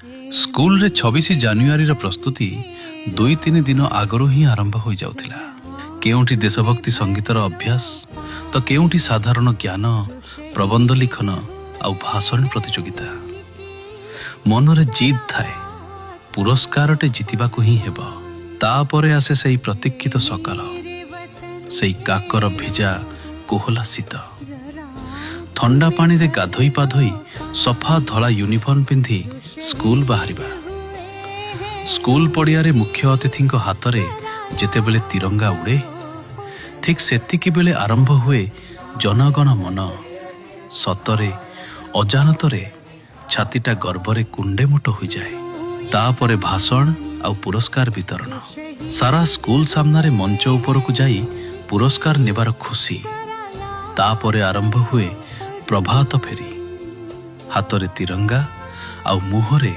School रे 26 January रो प्रस्तुति 2-3 दिन आगरो ही आरंभ हो जाउथिला। केउठी देशभक्ति संगीतर अभ्यास तो केउठी साधारण ज्ञान प्रबंध लिखन आउ भाषण प्रतियोगिता। मनरे जीत थाए पुरस्कारटे जितिबाकु ही हेब। तापरे आसे सेई प्रतीक्षित सकाल, सेई काकर भिजा कोहला शीत। ठंडा पानी रे गाधोई पाधोई सफा धला यूनिफॉर्म पिंधि स्कूल बाहरिबा। स्कूल पड़िया रे मुख्य अतिथि हाथ में जेतेबेले तिरंगा उड़े, ठीक सेतिकी बेले आरंभ हुए जनगण मन। सतरे अजानतरे छातीटा गर्भरे कुंडे मुट हो जाए। तापरे भाषण आउ पुरस्कार वितरण। सारा स्कूल सामनारे मंच ऊपर को जाई पुरस्कार नेबार खुशी। तापरे आरंभ हुए प्रभात फेरी। हाथ रे तिरंगा आउ मुहरे